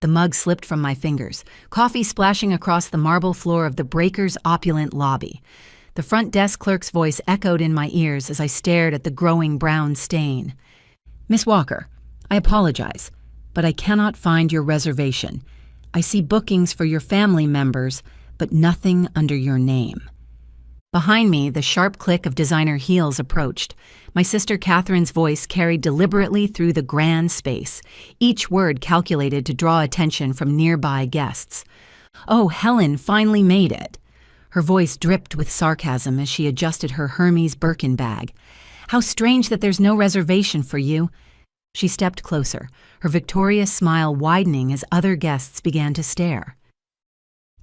The mug slipped from my fingers, coffee splashing across the marble floor of the Breakers' opulent lobby. The front desk clerk's voice echoed in my ears as I stared at the growing brown stain. "Miss Walker, I apologize, but I cannot find your reservation. I see bookings for your family members, but nothing under your name." Behind me, the sharp click of designer heels approached. My sister Catherine's voice carried deliberately through the grand space, each word calculated to draw attention from nearby guests. "Oh, Helen finally made it." Her voice dripped with sarcasm as she adjusted her Hermes Birkin bag. "How strange that there's no reservation for you." She stepped closer, her victorious smile widening as other guests began to stare.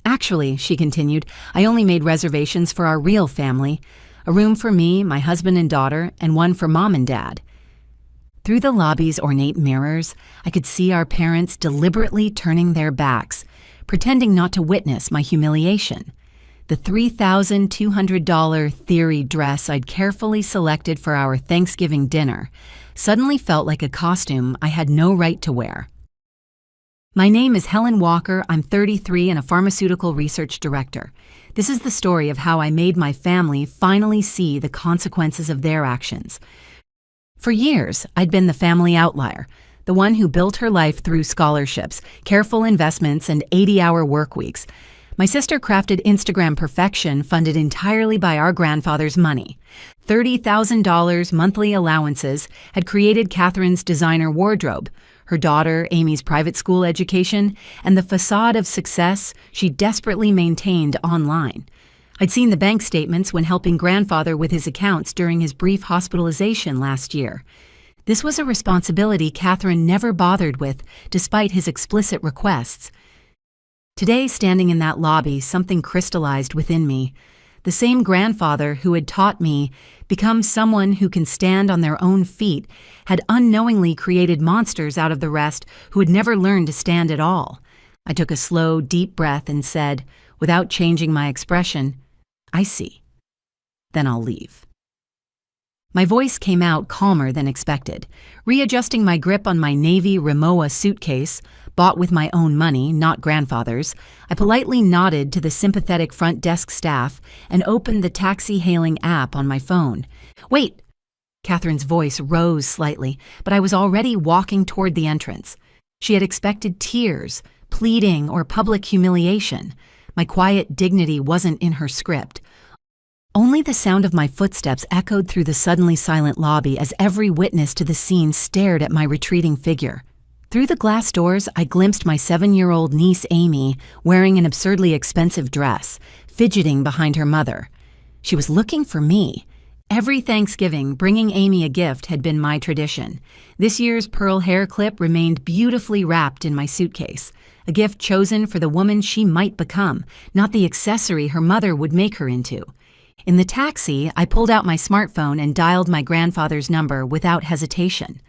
"Actually," she continued, "I only made reservations for our real family. A room for me, my husband and daughter, and one for Mom and Dad." Through the lobby's ornate mirrors, I could see our parents deliberately turning their backs, pretending not to witness my humiliation. The $3,200 theory dress I'd carefully selected for our Thanksgiving dinner suddenly felt like a costume I had no right to wear. "My name is Helen Walker. I'm 33 and a pharmaceutical research director. This is the story of how I made my family finally see the consequences of their actions. For years, I'd been the family outlier, the one who built her life through scholarships, careful investments, and 80-hour work weeks. My sister crafted Instagram perfection funded entirely by our grandfather's money. $30,000 monthly allowances had created Catherine's designer wardrobe, her daughter Amy's private school education, and the facade of success she desperately maintained online. I'd seen the bank statements when helping grandfather with his accounts during his brief hospitalization last year. This was a responsibility Catherine never bothered with, despite his explicit requests. Today, standing in that lobby, something crystallized within me. The same grandfather who had taught me become someone who can stand on their own feet had unknowingly created monsters out of the rest who had never learned to stand at all. I took a slow, deep breath and said, without changing my expression, "I see. Then I'll leave." My voice came out calmer than expected. Readjusting my grip on my navy Rimowa suitcase, bought with my own money, not grandfather's, I politely nodded to the sympathetic front desk staff and opened the taxi-hailing app on my phone. "Wait!" Catherine's voice rose slightly, but I was already walking toward the entrance. She had expected tears, pleading, or public humiliation. My quiet dignity wasn't in her script. Only the sound of my footsteps echoed through the suddenly silent lobby as every witness to the scene stared at my retreating figure. Through the glass doors, I glimpsed my 7-year-old niece Amy wearing an absurdly expensive dress, fidgeting behind her mother. She was looking for me. Every Thanksgiving, bringing Amy a gift had been my tradition. This year's pearl hair clip remained beautifully wrapped in my suitcase, a gift chosen for the woman she might become, not the accessory her mother would make her into. In the taxi, I pulled out my smartphone and dialed my grandfather's number without hesitation.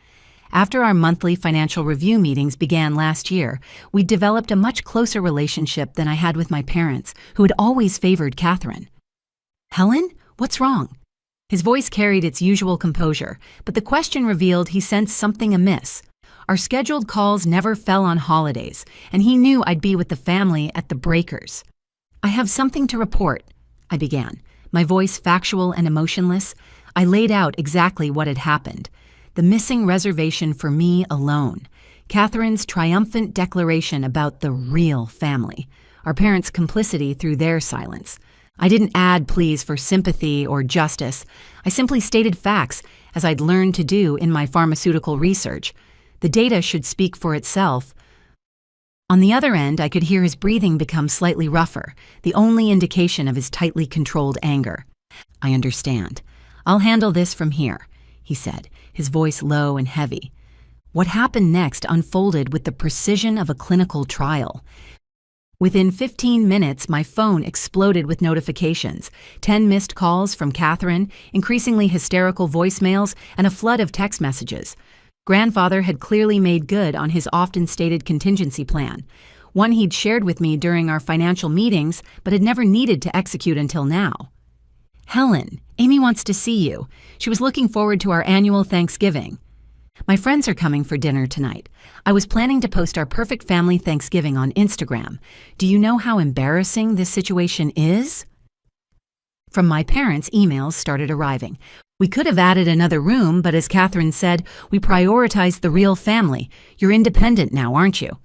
After our monthly financial review meetings began last year, we developed a much closer relationship than I had with my parents, who had always favored Catherine. "Helen, what's wrong?" His voice carried its usual composure, but the question revealed he sensed something amiss. Our scheduled calls never fell on holidays, and he knew I'd be with the family at the Breakers. "I have something to report," I began, my voice factual and emotionless. I laid out exactly what had happened. The missing reservation for me alone, Catherine's triumphant declaration about the real family, our parents' complicity through their silence. I didn't add pleas for sympathy or justice. I simply stated facts, as I'd learned to do in my pharmaceutical research. The data should speak for itself. On the other end, I could hear his breathing become slightly rougher, the only indication of his tightly controlled anger. "I understand. I'll handle this from here," he said, his voice low and heavy. What happened next unfolded with the precision of a clinical trial. Within 15 minutes, my phone exploded with notifications, 10 missed calls from Catherine, increasingly hysterical voicemails, and a flood of text messages. Grandfather had clearly made good on his often-stated contingency plan, one he'd shared with me during our financial meetings but had never needed to execute until now. "Helen, Amy wants to see you. She was looking forward to our annual Thanksgiving." My friends are coming for dinner tonight. I was planning to post our perfect family Thanksgiving on Instagram. Do you know how embarrassing this situation is? From my parents, emails started arriving. We could have added another room, but as Catherine said, we prioritized the real family. You're independent now, aren't you?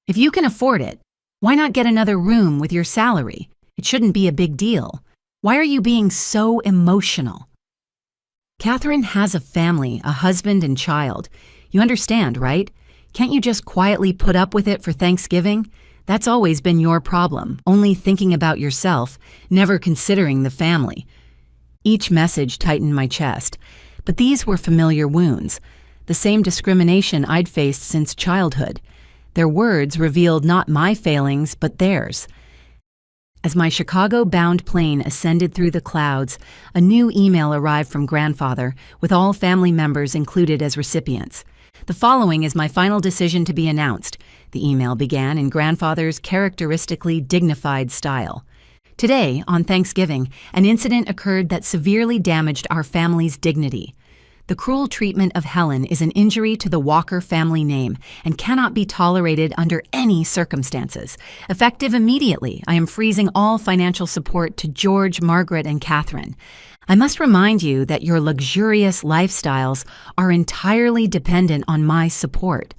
If you can afford it, why not get another room with your salary? It shouldn't be a big deal. Why are you being so emotional? Catherine has a family, a husband and child. You understand, right? Can't you just quietly put up with it for Thanksgiving? That's always been your problem, only thinking about yourself, never considering the family. Each message tightened my chest, but these were familiar wounds, the same discrimination I'd faced since childhood. Their words revealed not my failings, but theirs. As my Chicago-bound plane ascended through the clouds, a new email arrived from Grandfather, with all family members included as recipients. The following is my final decision to be announced, the email began in Grandfather's characteristically dignified style. Today, on Thanksgiving, an incident occurred that severely damaged our family's dignity. The cruel treatment of Helen is an injury to the Walker family name and cannot be tolerated under any circumstances. Effective immediately, I am freezing all financial support to George, Margaret, and Catherine. I must remind you that your luxurious lifestyles are entirely dependent on my support.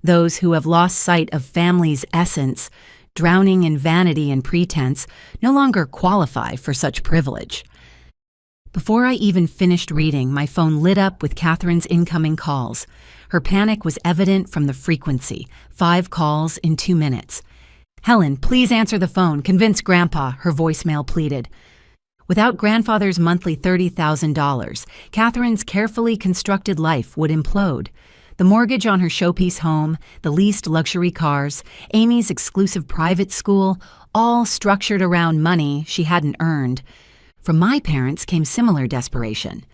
Those who have lost sight of family's essence, drowning in vanity and pretense, no longer qualify for such privilege. Before I even finished reading, my phone lit up with Catherine's incoming calls. Her panic was evident from the frequency, 5 calls in 2 minutes. "Helen, please answer the phone. Convince Grandpa," her voicemail pleaded. Without Grandfather's monthly $30,000, Catherine's carefully constructed life would implode. The mortgage on her showpiece home, the leased luxury cars, Amy's exclusive private school, all structured around money she hadn't earned. From my parents came similar desperation.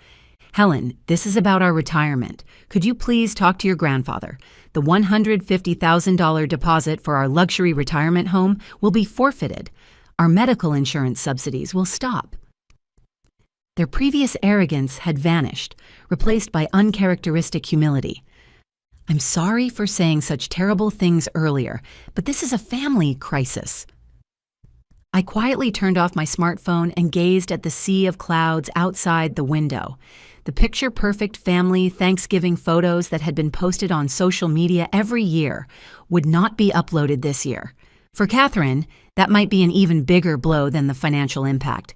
"Helen, this is about our retirement. Could you please talk to your grandfather? The $150,000 deposit for our luxury retirement home will be forfeited. Our medical insurance subsidies will stop." Their previous arrogance had vanished, replaced by uncharacteristic humility. "I'm sorry for saying such terrible things earlier, but this is a family crisis." I quietly turned off my smartphone and gazed at the sea of clouds outside the window. The picture-perfect family Thanksgiving photos that had been posted on social media every year would not be uploaded this year. For Catherine, that might be an even bigger blow than the financial impact.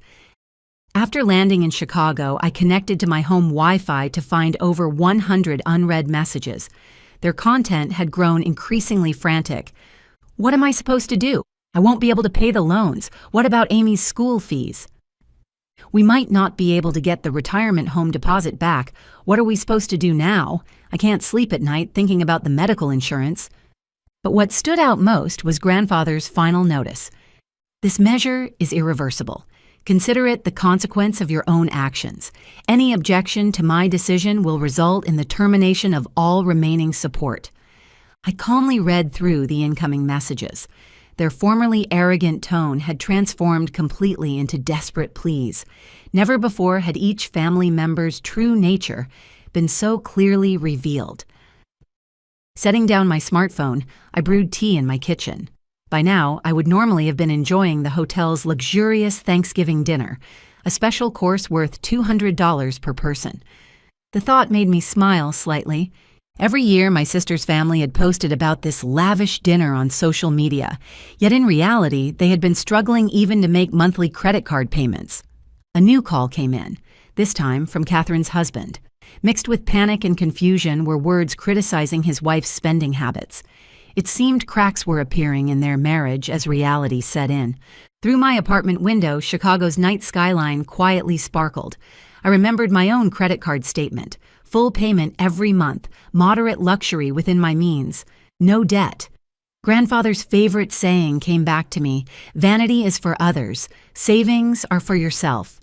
After landing in Chicago, I connected to my home Wi-Fi to find over 100 unread messages. Their content had grown increasingly frantic. "What am I supposed to do? I won't be able to pay the loans. What about Amy's school fees? We might not be able to get the retirement home deposit back. What are we supposed to do now? I can't sleep at night thinking about the medical insurance." But what stood out most was Grandfather's final notice. "This measure is irreversible. Consider it the consequence of your own actions. Any objection to my decision will result in the termination of all remaining support." I calmly read through the incoming messages. Their formerly arrogant tone had transformed completely into desperate pleas. Never before had each family member's true nature been so clearly revealed. Setting down my smartphone, I brewed tea in my kitchen. By now, I would normally have been enjoying the hotel's luxurious Thanksgiving dinner, a special course worth $200 per person. The thought made me smile slightly. Every year, my sister's family had posted about this lavish dinner on social media, yet in reality, they had been struggling even to make monthly credit card payments. A new call came in, this time from Catherine's husband. Mixed with panic and confusion were words criticizing his wife's spending habits. It seemed cracks were appearing in their marriage as reality set in. Through my apartment window, Chicago's night skyline quietly sparkled. I remembered my own credit card statement. Full payment every month, moderate luxury within my means, no debt. Grandfather's favorite saying came back to me: "Vanity is for others, savings are for yourself."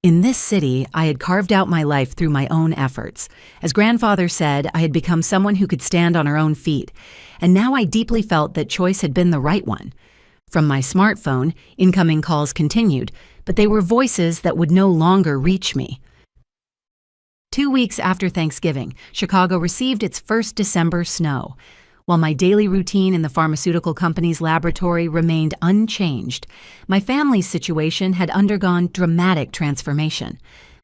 In this city, I had carved out my life through my own efforts. As Grandfather said, I had become someone who could stand on her own feet, and now I deeply felt that choice had been the right one. From my smartphone, incoming calls continued, but they were voices that would no longer reach me. 2 weeks after Thanksgiving, Chicago received its first December snow. While my daily routine in the pharmaceutical company's laboratory remained unchanged, my family's situation had undergone dramatic transformation.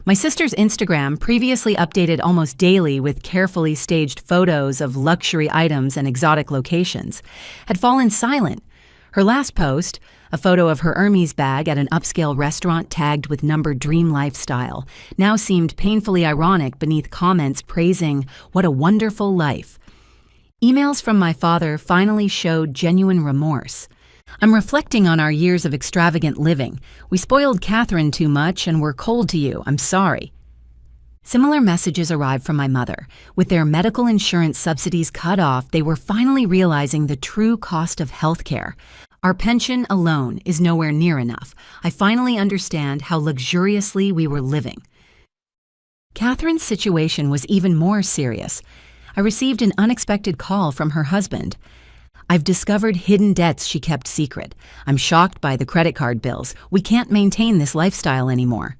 My sister's Instagram, previously updated almost daily with carefully staged photos of luxury items and exotic locations, had fallen silent. Her last post, a photo of her Hermes bag at an upscale restaurant tagged with number Dream Lifestyle, now seemed painfully ironic beneath comments praising what a wonderful life. Emails from my father finally showed genuine remorse. I'm reflecting on our years of extravagant living. We spoiled Catherine too much and were cold to you. I'm sorry. Similar messages arrived from my mother. With their medical insurance subsidies cut off, they were finally realizing the true cost of healthcare. Our pension alone is nowhere near enough. I finally understand how luxuriously we were living. Catherine's situation was even more serious. I received an unexpected call from her husband. I've discovered hidden debts she kept secret. I'm shocked by the credit card bills. We can't maintain this lifestyle anymore.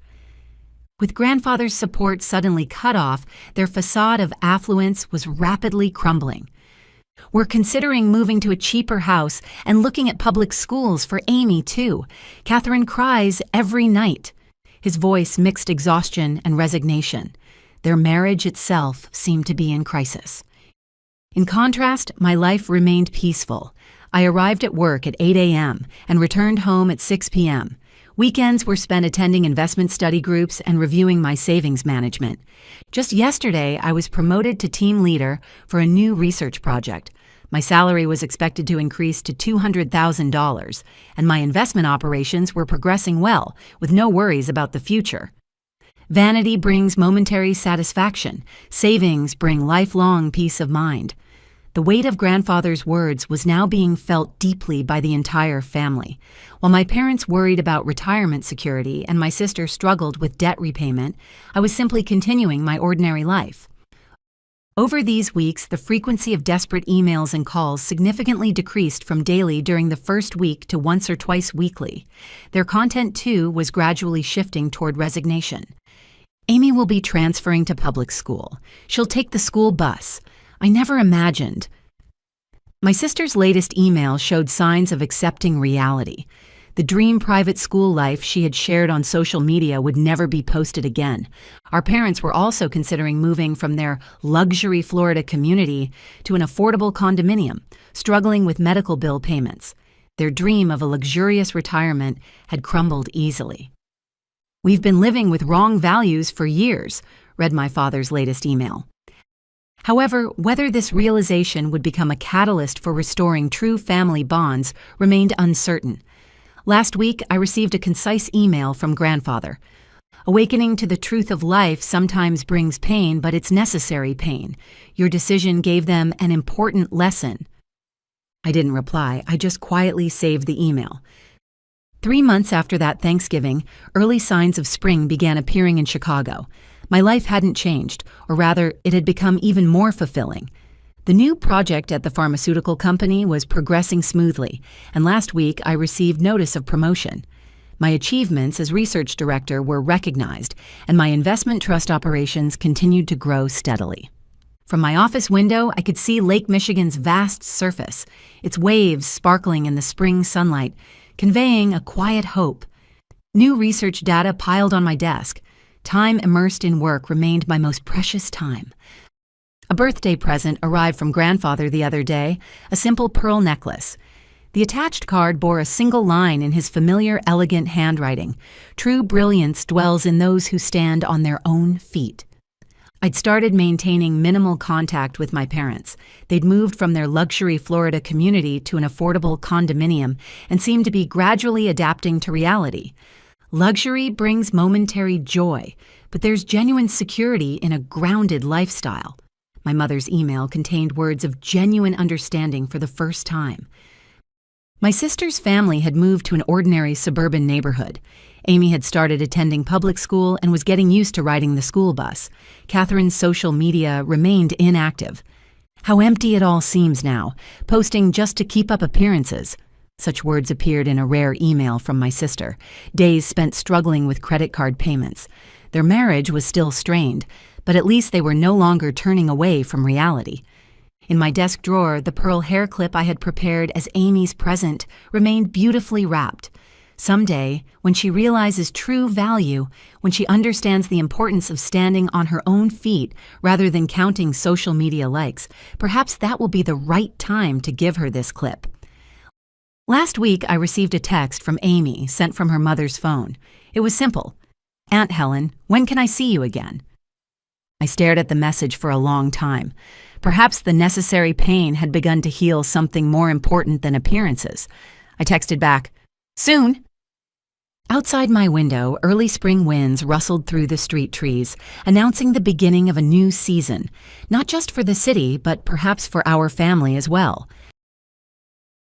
With grandfather's support suddenly cut off, their facade of affluence was rapidly crumbling. We're considering moving to a cheaper house and looking at public schools for Amy, too. Catherine cries every night. His voice mixed exhaustion and resignation. Their marriage itself seemed to be in crisis. In contrast, my life remained peaceful. I arrived at work at 8 a.m. and returned home at 6 p.m. Weekends were spent attending investment study groups and reviewing my savings management. Just yesterday, I was promoted to team leader for a new research project. My salary was expected to increase to $200,000, and my investment operations were progressing well, with no worries about the future. Vanity brings momentary satisfaction. Savings bring lifelong peace of mind. The weight of grandfather's words was now being felt deeply by the entire family. While my parents worried about retirement security and my sister struggled with debt repayment, I was simply continuing my ordinary life. Over these weeks, the frequency of desperate emails and calls significantly decreased from daily during the first week to once or twice weekly. Their content, too, was gradually shifting toward resignation. Amy will be transferring to public school. She'll take the school bus. I never imagined. My sister's latest email showed signs of accepting reality. The dream private school life she had shared on social media would never be posted again. Our parents were also considering moving from their luxury Florida community to an affordable condominium, struggling with medical bill payments. Their dream of a luxurious retirement had crumbled easily. "We've been living with wrong values for years," read my father's latest email. However, whether this realization would become a catalyst for restoring true family bonds remained uncertain. Last week, I received a concise email from grandfather. "Awakening to the truth of life sometimes brings pain, but it's necessary pain. Your decision gave them an important lesson." I didn't reply. I just quietly saved the email. 3 months after that Thanksgiving, early signs of spring began appearing in Chicago. My life hadn't changed, or rather, it had become even more fulfilling. The new project at the pharmaceutical company was progressing smoothly, and last week I received notice of promotion. My achievements as research director were recognized, and my investment trust operations continued to grow steadily. From my office window, I could see Lake Michigan's vast surface, its waves sparkling in the spring sunlight, conveying a quiet hope. New research data piled on my desk. Time immersed in work remained my most precious time. A birthday present arrived from grandfather the other day, a simple pearl necklace. The attached card bore a single line in his familiar, elegant handwriting. "True brilliance dwells in those who stand on their own feet." I'd started maintaining minimal contact with my parents. They'd moved from their luxury Florida community to an affordable condominium and seemed to be gradually adapting to reality. Luxury brings momentary joy, but there's genuine security in a grounded lifestyle. My mother's email contained words of genuine understanding for the first time. My sister's family had moved to an ordinary suburban neighborhood. Amy had started attending public school and was getting used to riding the school bus. Catherine's social media remained inactive. "How empty it all seems now, posting just to keep up appearances." Such words appeared in a rare email from my sister, days spent struggling with credit card payments. Their marriage was still strained, but at least they were no longer turning away from reality. In my desk drawer, the pearl hair clip I had prepared as Amy's present remained beautifully wrapped. Someday, when she realizes true value, when she understands the importance of standing on her own feet rather than counting social media likes, perhaps that will be the right time to give her this clip. Last week, I received a text from Amy sent from her mother's phone. It was simple. "Aunt Helen, when can I see you again?" I stared at the message for a long time. Perhaps the necessary pain had begun to heal something more important than appearances. I texted back, "Soon." Outside my window, early spring winds rustled through the street trees, announcing the beginning of a new season, not just for the city, but perhaps for our family as well.